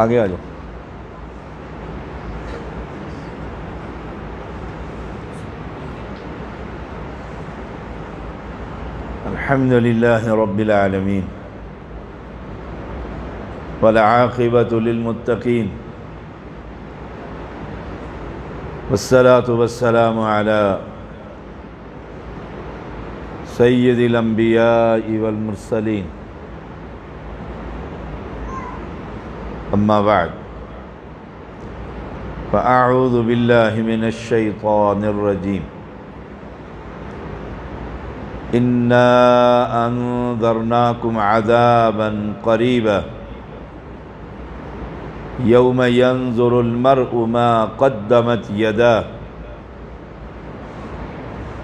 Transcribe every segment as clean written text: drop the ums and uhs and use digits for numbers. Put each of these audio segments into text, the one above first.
آگے آ جاؤ۔ الحمد للہ رب العالمین والعاقبۃ للمتقین والصلاة والسلام علی سید الانبیاء والمرسلین اما بعد فاعوذ باللہ من الشیطان الرجیم انا انذرناکم عذابا قریبا یوم ینظر المرء ما قدمت یداه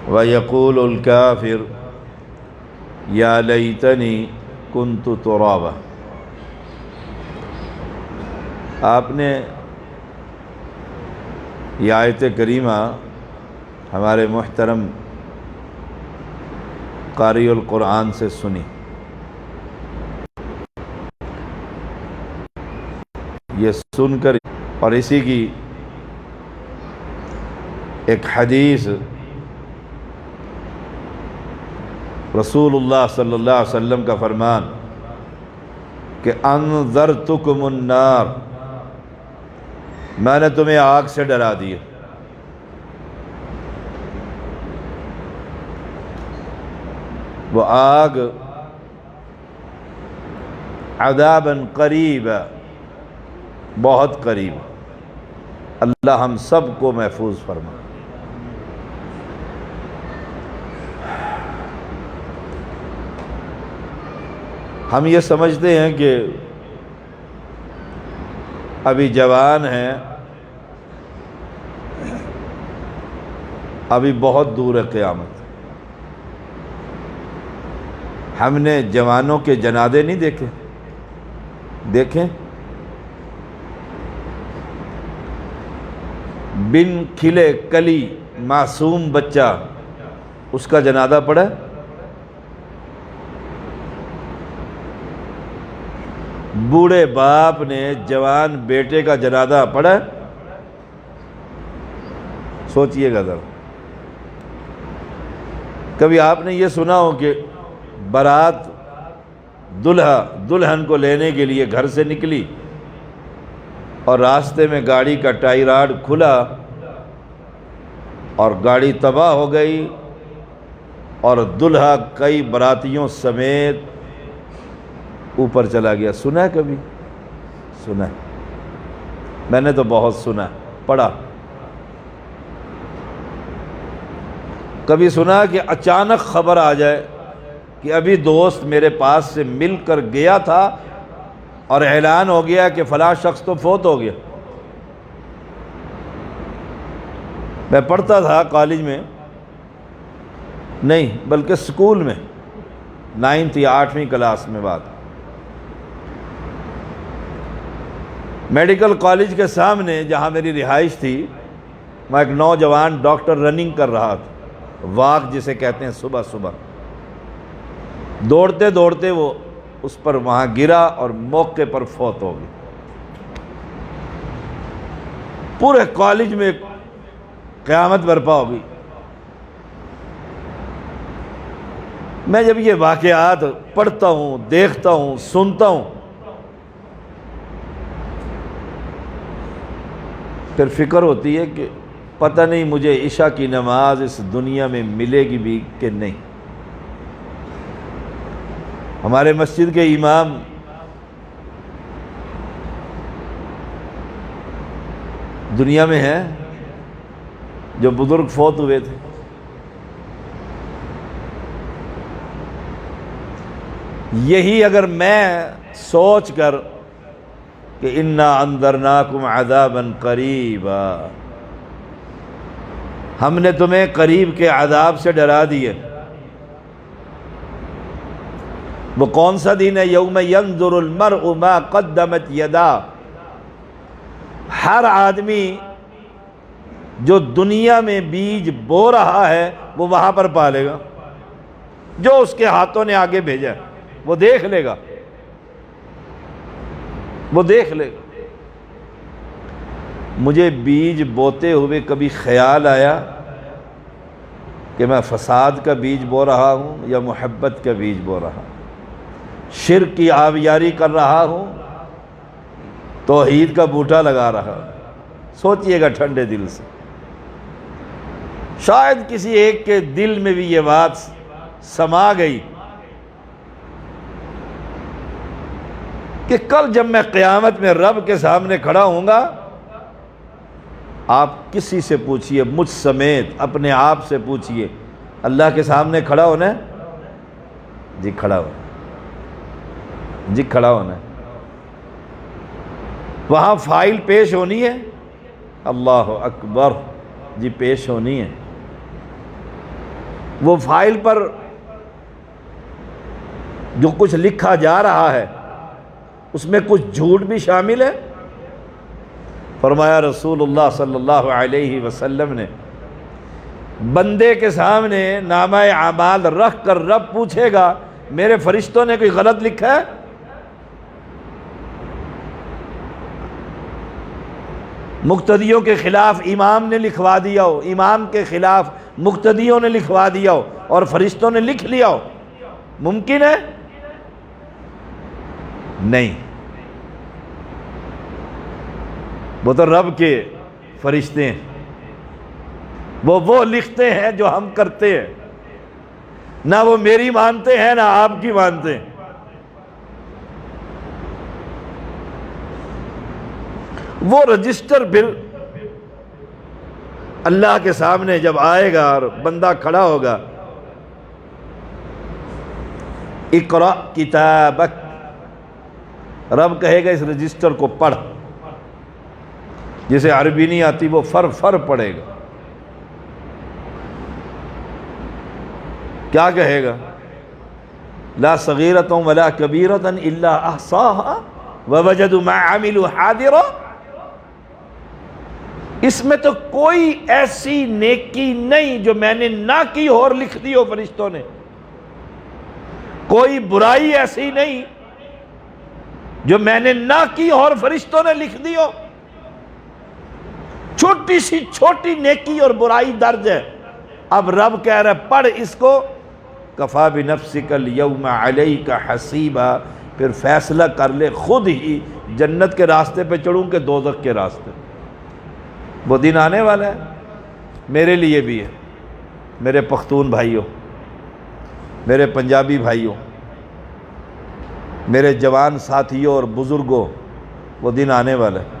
ویقول الکافر یا لیتنی کنت ترابا۔ آپ نے یہ آیت کریمہ ہمارے محترم قاری القرآن سے سنی۔ یہ سن کر اور اسی کی ایک حدیث رسول اللہ صلی اللہ علیہ وسلم کا فرمان کہ انذرتکم النار، میں نے تمہیں آگ سے ڈرا دیا۔ وہ آگ عذاباً قریبا، بہت قریب۔ اللہ ہم سب کو محفوظ فرمائے۔ ہم یہ سمجھتے ہیں کہ ابھی جوان ہیں، ابھی بہت دور ہے قیامت۔ ہم نے جوانوں کے جنازے نہیں دیکھیں بن کھلے کلی معصوم بچہ، اس کا جنازہ پڑھا ہے؟ بوڑھے باپ نے جوان بیٹے کا جنازہ پڑھا ہے؟ سوچئے گا ذرا۔ کبھی آپ نے یہ سنا ہو کہ بارات دلہن کو لینے کے لیے گھر سے نکلی اور راستے میں گاڑی کا ٹائر کھلا اور گاڑی تباہ ہو گئی اور دلہا کئی براتیوں سمیت اوپر چلا گیا؟ سنا ہے کبھی؟ سنا ہے، میں نے تو بہت سنا ہے، پڑھا۔ کبھی سنا کہ اچانک خبر آ جائے کہ ابھی دوست میرے پاس سے مل کر گیا تھا اور اعلان ہو گیا کہ فلاں شخص تو فوت ہو گیا۔ میں پڑھتا تھا کالج میں، نہیں بلکہ سکول میں، 9th یا 8ویں کلاس میں بات۔ میڈیکل کالج کے سامنے جہاں میری رہائش تھی، میں ایک نوجوان ڈاکٹر رننگ کر رہا تھا، واک جسے کہتے ہیں، صبح صبح دوڑتے دوڑتے وہ اس پر وہاں گرا اور موقع پر فوت ہو گئی۔ پورے کالج میں قیامت برپا ہو گئی۔ میں جب یہ واقعات پڑھتا ہوں، دیکھتا ہوں، سنتا ہوں، پھر فکر ہوتی ہے کہ پتہ نہیں مجھے عشاء کی نماز اس دنیا میں ملے گی بھی کہ نہیں۔ ہمارے مسجد کے امام دنیا میں ہیں جو بزرگ فوت ہوئے تھے۔ یہی اگر میں سوچ کر کہ انا انذرناکم عذابا قریبا، ہم نے تمہیں قریب کے عذاب سے ڈرا دیے۔ وہ کون سا دن ہے؟ یوم ینظر المرء ما قدمت یداه۔ ہر آدمی جو دنیا میں بیج بو رہا ہے وہ وہاں پر پالے گا، جو اس کے ہاتھوں نے آگے بھیجا ہے وہ دیکھ لے گا، وہ دیکھ لے گا۔ مجھے بیج بوتے ہوئے کبھی خیال آیا کہ میں فساد کا بیج بو رہا ہوں یا محبت کا بیج بو رہا ہوں، شرک کی آبیاری کر رہا ہوں، توحید کا بوٹا لگا رہا ہوں؟ سوچئے گا ٹھنڈے دل سے۔ شاید کسی ایک کے دل میں بھی یہ بات سما گئی کہ کل جب میں قیامت میں رب کے سامنے کھڑا ہوں گا، آپ کسی سے پوچھئے، مجھ سمیت اپنے آپ سے پوچھئے، اللہ کے سامنے کھڑا ہونا ہے؟ جی کھڑا ہونا، جی کھڑا ہونا ہے۔ وہاں فائل پیش ہونی ہے، اللہ اکبر، جی پیش ہونی ہے۔ وہ فائل پر جو کچھ لکھا جا رہا ہے اس میں کچھ جھوٹ بھی شامل ہے۔ فرمایا رسول اللہ صلی اللہ علیہ وسلم نے، بندے کے سامنے نامہ اعمال رکھ کر رب پوچھے گا میرے فرشتوں نے کوئی غلط لکھا ہے؟ مقتدیوں کے خلاف امام نے لکھوا دیا ہو، امام کے خلاف مقتدیوں نے لکھوا دیا ہو اور فرشتوں نے لکھ لیا ہو، ممکن ہے؟ نہیں، وہ تو رب کے فرشتے ہیں، وہ لکھتے ہیں جو ہم کرتے ہیں، نہ وہ میری مانتے ہیں نہ آپ کی مانتے ہیں۔ وہ رجسٹر پھر اللہ کے سامنے جب آئے گا اور بندہ کھڑا ہوگا، اقرأ کتابک، رب کہے گا اس رجسٹر کو پڑھ، جسے عربی نہیں آتی وہ فر پڑھے گا۔ کیا کہے گا؟ لا صغیرۃ ولا کبیرۃ الا احصاها ووجدوا ما عملوا حاضرا۔ اس میں تو کوئی ایسی نیکی نہیں جو میں نے نہ کی اور لکھ دی ہو فرشتوں نے، کوئی برائی ایسی نہیں جو میں نے نہ کی اور فرشتوں نے لکھ دی ہو۔ چھوٹی سی چھوٹی نیکی اور برائی درج ہے۔ اب رب کہہ رہا ہے پڑھ اس کو، کفا بنفسک اليوم علیک حسیبا، پھر فیصلہ کر لے خود ہی جنت کے راستے پہ چڑھوں کہ دوزخ کے راستے۔ وہ دن آنے والا ہے، میرے لیے بھی ہے، میرے پختون بھائیوں، میرے پنجابی بھائیوں، میرے جوان ساتھیوں اور بزرگوں، وہ دن آنے والا ہے۔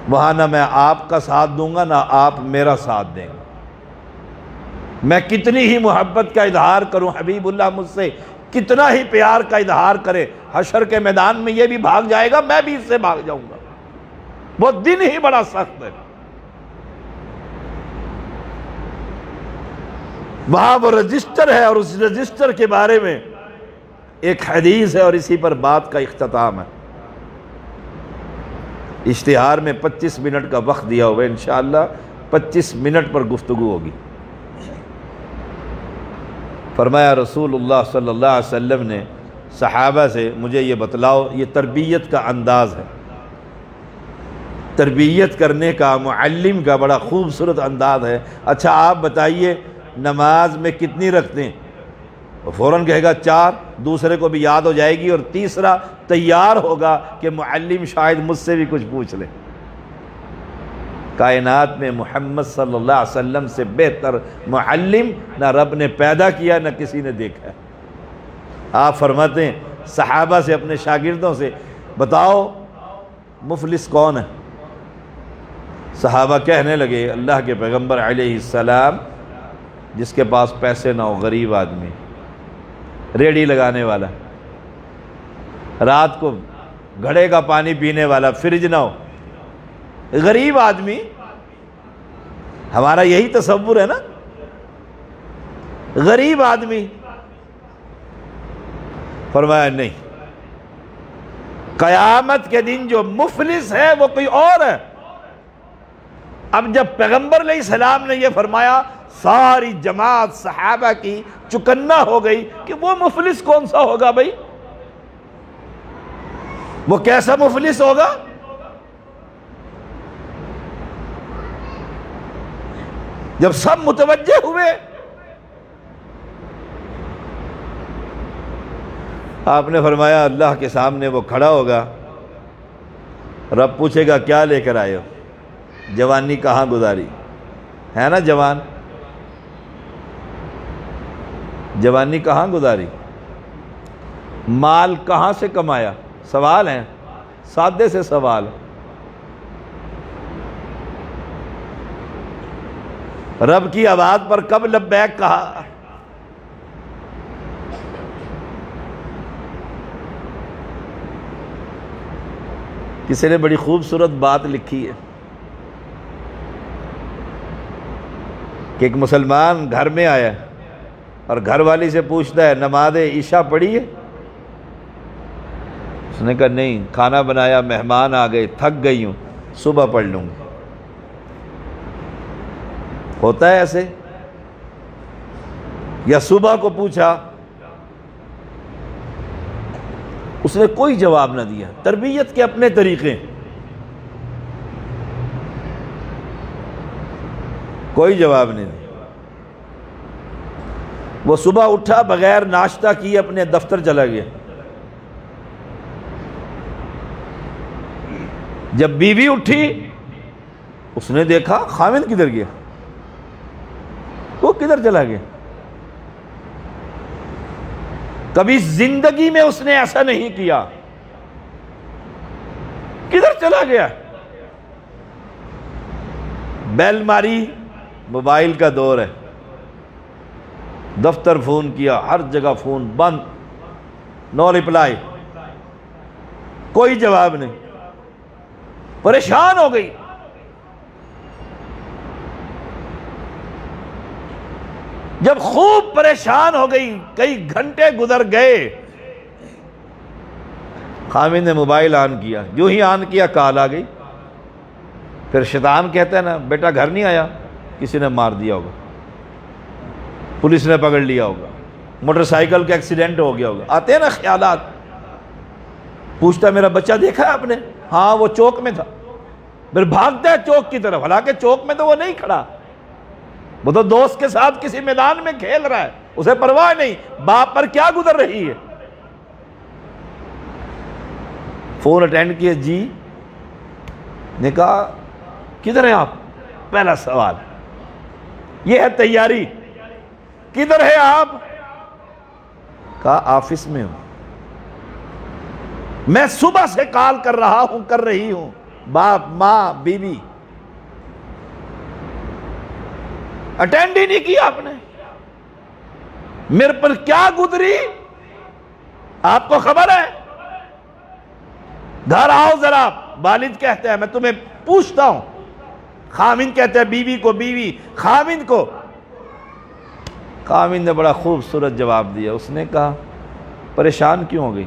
وہاں نہ میں آپ کا ساتھ دوں گا نہ آپ میرا ساتھ دیں گے۔ میں کتنی ہی محبت کا اظہار کروں، حبیب اللہ مجھ سے کتنا ہی پیار کا اظہار کرے، حشر کے میدان میں یہ بھی بھاگ جائے گا، میں بھی اس سے بھاگ جاؤں گا۔ وہ دن ہی بڑا سخت ہے۔ وہاں وہ رجسٹر ہے، اور اس رجسٹر کے بارے میں ایک حدیث ہے اور اسی پر بات کا اختتام ہے۔ اشتہار میں 25 منٹ کا وقت دیا ہوا ہے، انشاءاللہ 25 منٹ پر گفتگو ہوگی۔ فرمایا رسول اللہ صلی اللہ علیہ وسلم نے صحابہ سے، مجھے یہ بتلاؤ، یہ تربیت کا انداز ہے، تربیت کرنے کا، معلم کا بڑا خوبصورت انداز ہے۔ اچھا آپ بتائیے نماز میں کتنی رکھتے ہیں؟ وہ فوراً کہے گا 4، دوسرے کو بھی یاد ہو جائے گی، اور تیسرا تیار ہوگا کہ معلم شاید مجھ سے بھی کچھ پوچھ لے۔ کائنات میں محمد صلی اللہ علیہ وسلم سے بہتر معلم نہ رب نے پیدا کیا نہ کسی نے دیکھا ہے۔ آپ فرماتے ہیں صحابہ سے، اپنے شاگردوں سے، بتاؤ مفلس کون ہے؟ صحابہ کہنے لگے اللہ کے پیغمبر علیہ السلام، جس کے پاس پیسے نہ ہو، غریب آدمی، ریڑھی لگانے والا، رات کو گھڑے کا پانی پینے والا، فریج نہ ہو، غریب آدمی۔ ہمارا یہی تصور ہے نا، غریب آدمی۔ فرمایا نہیں، قیامت کے دن جو مفلس ہے وہ کوئی اور ہے۔ اب جب پیغمبر علیہ السلام نے یہ فرمایا، ساری جماعت صحابہ کی چکنا ہو گئی کہ وہ مفلس کون سا ہوگا بھائی، وہ کیسا مفلس ہوگا؟ جب سب متوجہ ہوئے، آپ نے فرمایا اللہ کے سامنے وہ کھڑا ہوگا، رب پوچھے گا کیا لے کر آئے ہو؟ جوانی کہاں گزاری؟ ہے نا جوان، جوانی کہاں گزاری؟ مال کہاں سے کمایا؟ سوال ہیں، سادے سے سوال۔ رب کی آواز پر کب لبیک کہا؟ کسی نے بڑی خوبصورت بات لکھی ہے کہ ایک مسلمان گھر میں آیا اور گھر والی سے پوچھتا ہے نماز عشاء پڑھی ہے؟ اس نے کہا نہیں، کھانا بنایا، مہمان آ گئے، تھک گئی ہوں، صبح پڑھ لوں گی۔ ہوتا ہے ایسے؟ یا صبح کو پوچھا، اس نے کوئی جواب نہ دیا۔ تربیت کے اپنے طریقے، کوئی جواب نہیں دیا۔ وہ صبح اٹھا، بغیر ناشتہ کیے اپنے دفتر چلا گیا۔ جب بیوی اٹھی، اس نے دیکھا خاوند کدھر گیا، وہ کدھر چلا گیا؟ کبھی زندگی میں اس نے ایسا نہیں کیا، کدھر چلا گیا؟ بیل ماری، موبائل کا دور ہے، دفتر فون کیا، ہر جگہ فون بند، نو ریپلائی، کوئی جواب نہیں، پریشان ہو گئی۔ جب خوب پریشان ہو گئی، کئی گھنٹے گزر گئے، خاوند نے موبائل آن کیا، جو ہی آن کیا کال آ گئی۔ پھر شیطان کہتا ہے نا بیٹا گھر نہیں آیا، کسی نے مار دیا ہوگا، پولیس نے پکڑ لیا ہوگا، موٹر سائیکل کا ایکسیڈنٹ ہو گیا ہوگا، آتے ہیں نا خیالات۔ پوچھتا میرا بچہ دیکھا ہے آپ نے؟ ہاں وہ چوک میں تھا۔ پھر بھاگتا ہے چوک کی طرف، حالانکہ چوک میں تو وہ نہیں کھڑا، وہ تو دوست کے ساتھ کسی میدان میں کھیل رہا ہے، اسے پرواہ نہیں باپ پر کیا گزر رہی ہے۔ فون اٹینڈ کیا، جی، نے کہا کدھر ہیں آپ؟ پہلا سوال یہ ہے تیاری، کدھر ہے آپ؟ کہا آفس میں ہوں، میں صبح سے کال کر رہا ہوں، کر رہی ہوں، باپ ماں بیوی اٹینڈ ہی نہیں کیا آپ نے، میرے پر کیا گزری آپ کو خبر ہے؟ گھر آؤ ذرا، والد کہتے ہیں میں تمہیں پوچھتا ہوں، خاوند کہتے ہیں بیوی کو، بیوی خاوند کو۔ خاوند نے بڑا خوبصورت جواب دیا، اس نے کہا پریشان کیوں ہو گئی؟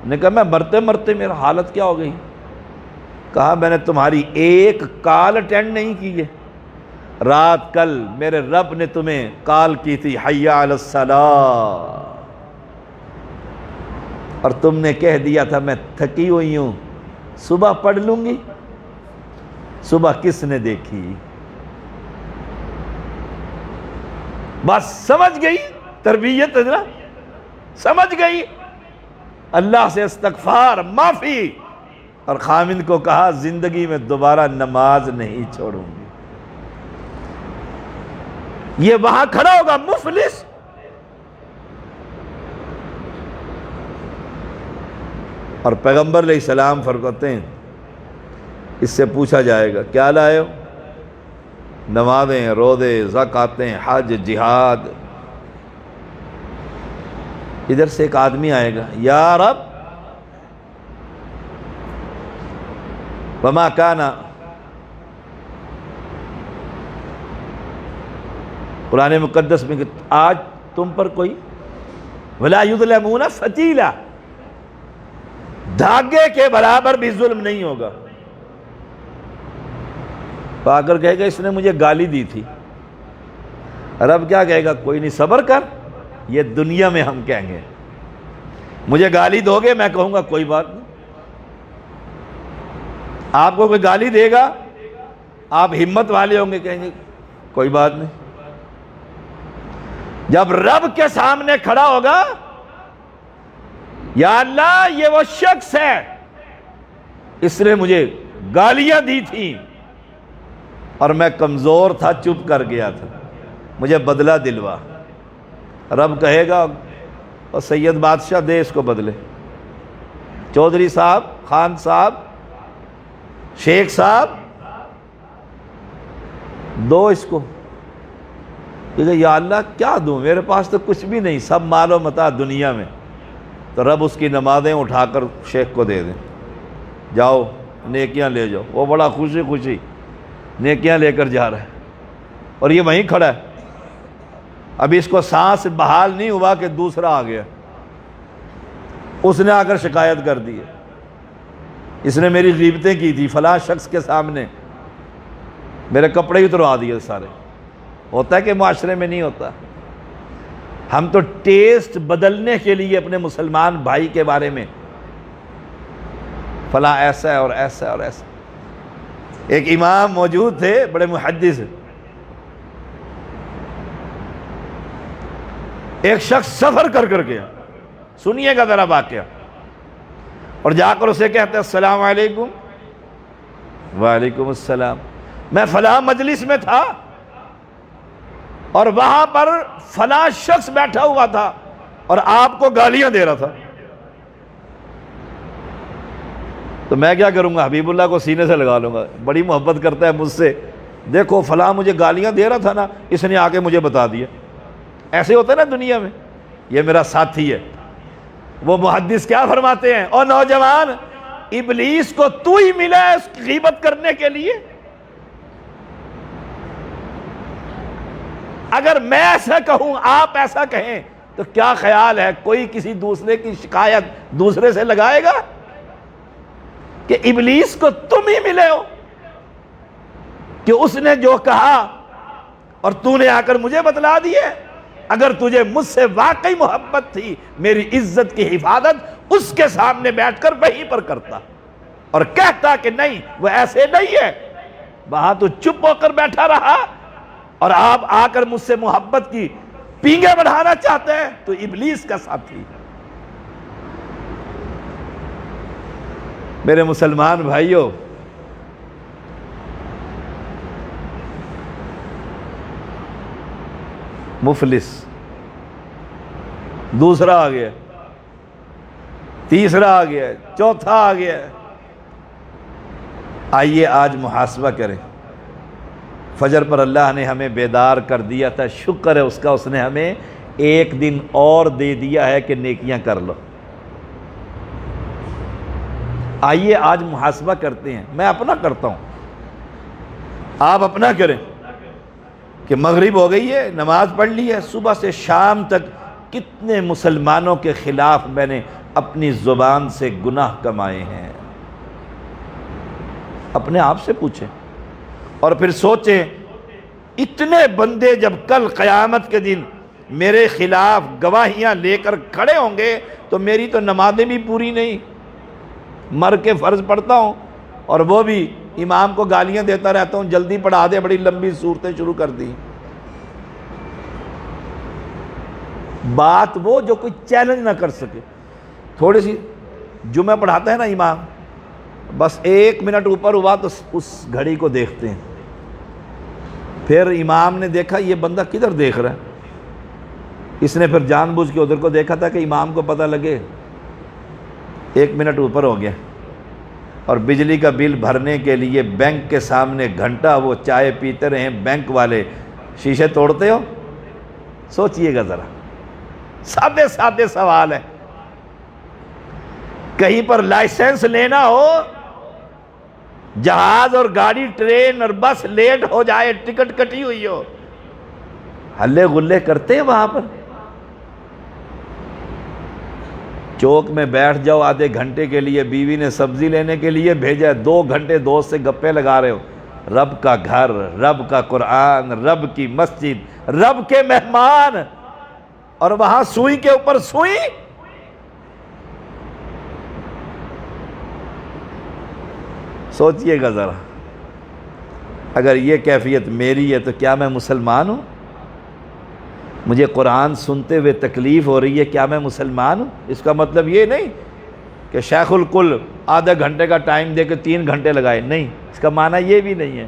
نے کہا میں مرتے مرتے میرا حالت کیا ہو گئی؟ کہا میں نے تمہاری ایک کال اٹینڈ نہیں کی ہے، رات کل میرے رب نے تمہیں کال کی تھی حی علی الصلاۃ، اور تم نے کہہ دیا تھا میں تھکی ہوئی ہوں، صبح پڑھ لوں گی۔ صبح کس نے دیکھی؟ بس سمجھ گئی، تربیت ہے نا، سمجھ گئی، اللہ سے استغفار، معافی، اور خاوند کو کہا زندگی میں دوبارہ نماز نہیں چھوڑوں گی۔ یہ وہاں کھڑا ہوگا مفلس، اور پیغمبر علیہ السلام فرماتے ہیں اس سے پوچھا جائے گا کیا لائے ہو؟ نمازیں، روزے، زکاتیں، حج، جہاد۔ ادھر سے ایک آدمی آئے گا، یا رب وما کانا، قرآن مقدس میں کہ آج تم پر کوئی ولا یظلمون فتیلا، دھاگے کے برابر بھی ظلم نہیں ہوگا۔ تو آ کر کہے گا اس نے مجھے گالی دی تھی، رب کیا کہے گا؟ کوئی نہیں، صبر کر، یہ دنیا میں ہم کہیں گے، مجھے گالی دو گے میں کہوں گا کوئی بات نہیں۔ آپ کو کوئی گالی دے گا، آپ ہمت والے ہوں گے، کہیں گے کوئی بات نہیں. جب رب کے سامنے کھڑا ہوگا، یا اللہ یہ وہ شخص ہے، اس نے مجھے گالیاں دی تھیں اور میں کمزور تھا، چپ کر گیا تھا، مجھے بدلہ دلوا. رب کہے گا اور سید بادشاہ دے اس کو بدلے، چودھری صاحب، خان صاحب، شیخ صاحب، دو اس کو. یا اللہ کیا دوں، میرے پاس تو کچھ بھی نہیں، سب مال و متاع دنیا میں. تو رب اس کی نمازیں اٹھا کر شیخ کو دے دیں، جاؤ نیکیاں لے جاؤ. وہ بڑا خوشی خوشی نیکیاں لے کر جا رہا ہے اور یہ وہیں کھڑا ہے. ابھی اس کو سانس بحال نہیں ہوا کہ دوسرا آ گیا، اس نے آ کر شکایت کر دی ہے، اس نے میری غیبتیں کی تھی فلاں شخص کے سامنے، میرے کپڑے ہی اتروا دیے سارے. ہوتا ہے کہ معاشرے میں نہیں ہوتا. ہم تو ٹیسٹ بدلنے کے لیے اپنے مسلمان بھائی کے بارے میں فلاں ایسا ہے اور ایسا ہے اور ایسا. ایک امام موجود تھے بڑے محدث، ایک شخص سفر کر کر گیا، سنیے گا ذرا واقعہ، اور جا کر اسے کہتے ہیں السلام علیکم. وعلیکم السلام. میں فلاں مجلس میں تھا اور وہاں پر فلاں شخص بیٹھا ہوا تھا اور آپ کو گالیاں دے رہا تھا. تو میں کیا کروں گا، حبیب اللہ کو سینے سے لگا لوں گا، بڑی محبت کرتا ہے مجھ سے، دیکھو فلاں مجھے گالیاں دے رہا تھا نا، اس نے آ کے مجھے بتا دیا. ایسے ہوتا ہے نا دنیا میں، یہ میرا ساتھی ہے. وہ محدث کیا فرماتے ہیں، او نوجوان، ابلیس کو تو ہی ملا ہے اس کی غیبت کرنے کے لیے. اگر میں ایسا کہوں، آپ ایسا کہیں، تو کیا خیال ہے کوئی کسی دوسرے کی شکایت دوسرے سے لگائے گا کہ ابلیس کو تم ہی ملے ہو کہ اس نے جو کہا اور تو نے آ کر مجھے بتلا دیے؟ اگر تجھے مجھ سے واقعی محبت تھی، میری عزت کی حفاظت اس کے سامنے بیٹھ کر وہیں پر کرتا اور کہتا کہ نہیں وہ ایسے نہیں ہے. وہاں تو چپ ہو کر بیٹھا رہا اور آپ آ کر مجھ سے محبت کی پینگے بڑھانا چاہتے ہیں، تو ابلیس کا ساتھی. میرے مسلمان بھائیوں، مفلس دوسرا آ گیا، تیسرا آ گیا، چوتھا آ گیا. آئیے آج محاسبہ کریں. فجر پر اللہ نے ہمیں بیدار کر دیا تھا، شکر ہے اس کا، اس نے ہمیں ایک دن اور دے دیا ہے کہ نیکیاں کر لو. آئیے آج محاسبہ کرتے ہیں. میں اپنا کرتا ہوں، آپ اپنا کریں کہ مغرب ہو گئی ہے، نماز پڑھ لی ہے، صبح سے شام تک کتنے مسلمانوں کے خلاف میں نے اپنی زبان سے گناہ کمائے ہیں. اپنے آپ سے پوچھیں اور پھر سوچیں، اتنے بندے جب کل قیامت کے دن میرے خلاف گواہیاں لے کر کھڑے ہوں گے تو میری تو نمازیں بھی پوری نہیں، مر کے فرض پڑھتا ہوں اور وہ بھی امام کو گالیاں دیتا رہتا ہوں، جلدی پڑھا دے، بڑی لمبی صورتیں شروع کر دی. بات وہ جو کوئی چیلنج نہ کر سکے. تھوڑی سی جمعہ پڑھاتا ہے نا امام، بس 1 منٹ اوپر ہوا تو اس گھڑی کو دیکھتے ہیں. پھر امام نے دیکھا یہ بندہ کدھر دیکھ رہا ہے، اس نے پھر جان بوجھ کے ادھر کو دیکھا تھا کہ امام کو پتہ لگے. 1 منٹ اوپر ہو گیا اور بجلی کا بل بھرنے کے لیے بینک کے سامنے گھنٹہ وہ چائے پیتے رہے. بینک والے شیشے توڑتے ہو؟ سوچئے گا ذرا، سادے سادے سوال ہے. کہیں پر لائسنس لینا ہو، جہاز اور گاڑی ٹرین اور بس لیٹ ہو جائے، ٹکٹ کٹی ہوئی ہو، ہلے غلے کرتے ہیں وہاں پر. چوک میں بیٹھ جاؤ آدھے گھنٹے کے لیے، بیوی نے سبزی لینے کے لیے بھیجا ہے، 2 گھنٹے دوست سے گپے لگا رہے ہو. رب کا گھر، رب کا قرآن، رب کی مسجد، رب کے مہمان، اور وہاں سوئی کے اوپر سوئی. سوچئے گا ذرا. اگر یہ کیفیت میری ہے تو کیا میں مسلمان ہوں؟ مجھے قرآن سنتے ہوئے تکلیف ہو رہی ہے، کیا میں مسلمان ہوں؟ اس کا مطلب یہ نہیں کہ شیخ الکل آدھا گھنٹے کا ٹائم دے کے 3 گھنٹے لگائے، نہیں، اس کا معنی یہ بھی نہیں ہے۔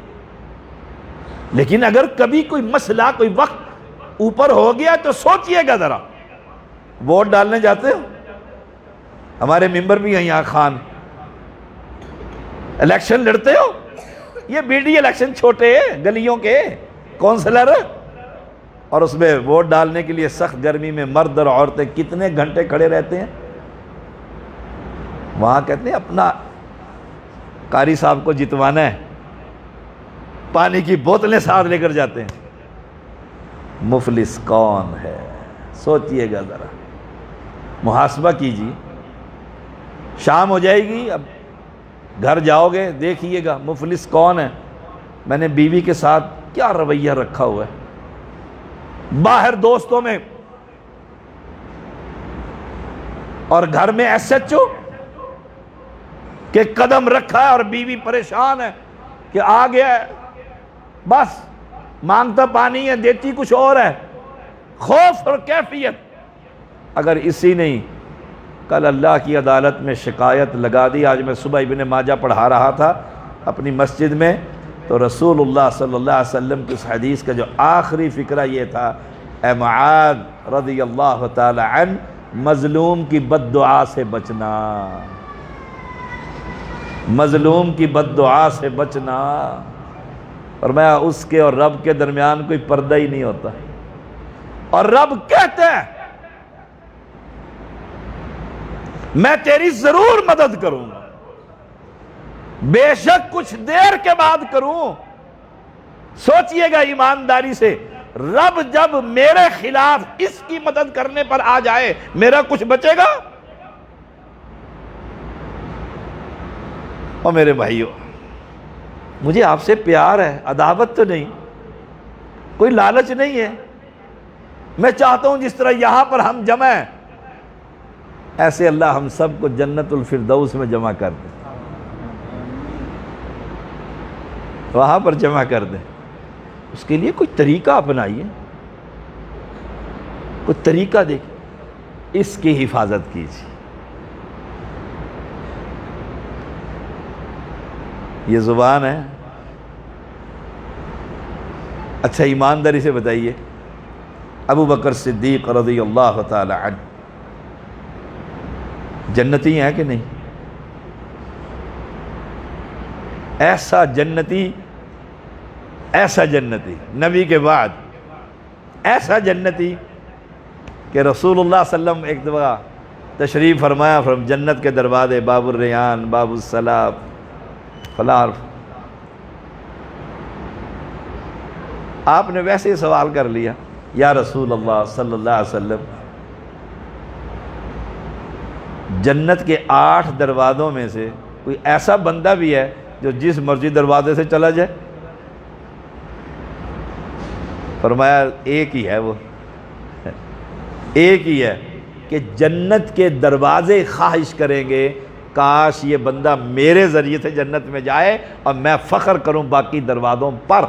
لیکن اگر کبھی کوئی مسئلہ، کوئی وقت اوپر ہو گیا تو سوچئے گا ذرا۔ ووٹ ڈالنے جاتے ہو؟ ہمارے ممبر بھی ہیں یہاں خان، الیکشن لڑتے ہو؟ یہ بی ڈی الیکشن چھوٹے گلیوں کے کونسلر، اور اس میں ووٹ ڈالنے کے لیے سخت گرمی میں مرد اور عورتیں کتنے گھنٹے کھڑے رہتے ہیں۔ وہاں کہتے ہیں اپنا قاری صاحب کو جتوانا ہے، پانی کی بوتلیں ساتھ لے کر جاتے ہیں۔ مفلس کون ہے؟ سوچئے گا ذرا، محاسبہ کیجیے۔ شام ہو جائے گی، اب گھر جاؤ گے، دیکھیے گا مفلس کون ہے۔ میں نے بیوی کے ساتھ کیا رویہ رکھا ہوا ہے، باہر دوستوں میں اور گھر میں ایس ایچ او کہ قدم رکھا ہے اور بیوی پریشان ہے کہ آ گیا ہے، بس مانگتا پانی ہے دیتی کچھ اور ہے۔ خوف اور کیفیت اگر اسی نہیں، کل اللہ کی عدالت میں شکایت لگا دی۔ آج میں صبح ابن ماجہ پڑھا رہا تھا اپنی مسجد میں، تو رسول اللہ صلی اللہ علیہ وسلم کی اس حدیث کا جو آخری فقرہ یہ تھا، اے معاذ رضی اللہ تعالی عنہ، مظلوم کی بد دعا سے بچنا، مظلوم کی بد دعا سے بچنا۔ فرمایا اس کے اور رب کے درمیان کوئی پردہ ہی نہیں ہوتا، اور رب کہتے ہیں میں تیری ضرور مدد کروں گا، بے شک کچھ دیر کے بعد کروں۔ سوچئے گا ایمانداری سے، رب جب میرے خلاف اس کی مدد کرنے پر آ جائے، میرا کچھ بچے گا؟ اور میرے بھائیو، مجھے آپ سے پیار ہے، عداوت تو نہیں، کوئی لالچ نہیں ہے۔ میں چاہتا ہوں جس طرح یہاں پر ہم جمع ہیں، ایسے اللہ ہم سب کو جنت الفردوس میں جمع کر دے، وہاں پر جمع کر دے۔ اس کے لیے کوئی طریقہ اپنائیے، کوئی طریقہ دیکھیں، اس کی حفاظت کیجیے۔ یہ زبان ہے۔ اچھا ایمانداری سے بتائیے، ابو بکر صدیق رضی اللہ تعالی عنہ جنتی ہیں کہ نہیں؟ ایسا جنتی، ایسا جنتی نبی کے بعد، ایسا جنتی کہ رسول اللہ صلی اللہ علیہ وسلم ایک دفعہ تشریف فرمایا فرم جنت کے دروازے، باب الریان، باب السلام، فلاں، آپ نے ویسے ہی سوال کر لیا، یا رسول اللہ صلی اللہ علیہ وسلم، جنت کے 8 دروازوں میں سے کوئی ایسا بندہ بھی ہے جو جس مرضی دروازے سے چلا جائے؟ فرمایا ایک ہی ہے، وہ ایک ہی ہے کہ جنت کے دروازے خواہش کریں گے کاش یہ بندہ میرے ذریعے سے جنت میں جائے اور میں فخر کروں باقی دروازوں پر۔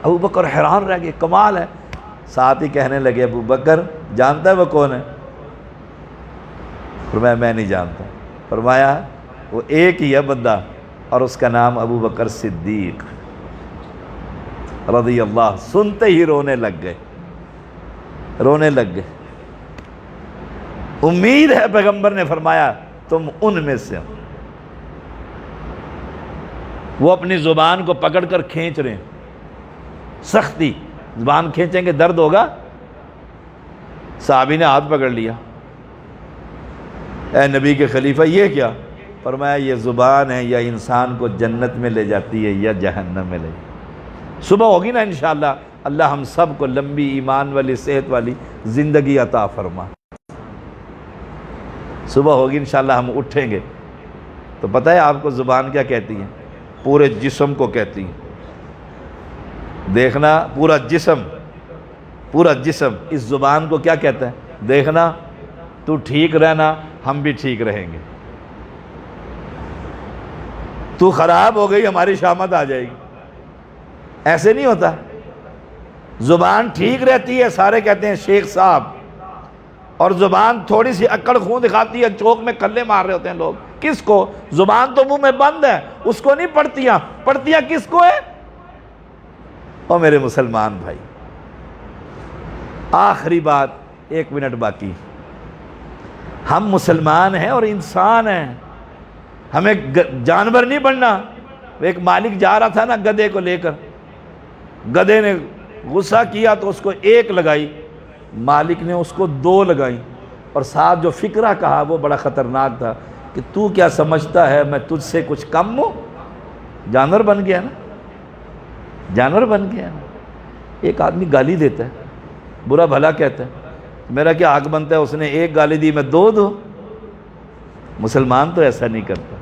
ابو بکر حیران رہ گئے، کمال ہے۔ ساتھ ہی کہنے لگے، ابو بکر جانتا ہے وہ کون ہے؟ فرمایا میں نہیں جانتا۔ فرمایا وہ ایک ہی ہے بندہ، اور اس کا نام ابو بکر صدیق رضی اللہ۔ سنتے ہی رونے لگ گئے، رونے لگ گئے۔ امید ہے پیغمبر نے فرمایا تم ان میں سے ہو۔ وہ اپنی زبان کو پکڑ کر کھینچ رہے ہیں، سختی، زبان کھینچیں گے درد ہوگا۔ صحابی نے ہاتھ پکڑ لیا، اے نبی کے خلیفہ یہ کیا؟ فرمایا یہ زبان ہے، یا انسان کو جنت میں لے جاتی ہے یا جہنم میں لے جاتی ہے۔ صبح ہوگی نا انشاءاللہ، اللہ ہم سب کو لمبی ایمان والی صحت والی زندگی عطا فرما۔ صبح ہوگی انشاءاللہ، ہم اٹھیں گے تو پتہ ہے آپ کو زبان کیا کہتی ہے؟ پورے جسم کو کہتی ہے۔ دیکھنا، پورا جسم، پورا جسم اس زبان کو کیا کہتا ہے؟ دیکھنا، تو ٹھیک رہنا، ہم بھی ٹھیک رہیں گے۔ تو تو خراب ہو گئی ہماری شامت آ جائے گی. ایسے نہیں ہوتا. زبان ٹھیک رہتی ہے سارے کہتے ہیں شیخ صاحب, اور زبان تھوڑی سی اکڑ خون دکھاتی ہے, چوک میں کلے مار رہے ہوتے ہیں لوگ. کس کو؟ زبان تو منہ میں بند ہے, اس کو نہیں پڑھتیاں. پڑھتیاں کس کو ہے؟ او میرے مسلمان بھائی, آخری بات, 1 منٹ باقی. ہم مسلمان ہیں اور انسان ہیں, ہمیں جانور نہیں بننا. ایک مالک جا رہا تھا نا گدھے کو لے کر, گدھے نے غصہ کیا تو اس کو 1 لگائی, مالک نے اس کو 2 لگائی, اور ساتھ جو فقرہ کہا وہ بڑا خطرناک تھا کہ تو کیا سمجھتا ہے میں تجھ سے کچھ کم ہوں؟ جانور بن گیا نا, جانور بن گیا نا. ایک آدمی گالی دیتا ہے, برا بھلا کہتا ہے, میرا کیا حق بنتا ہے اس نے 1 گالی دی میں 2 دوں؟ مسلمان تو ایسا نہیں کرتا.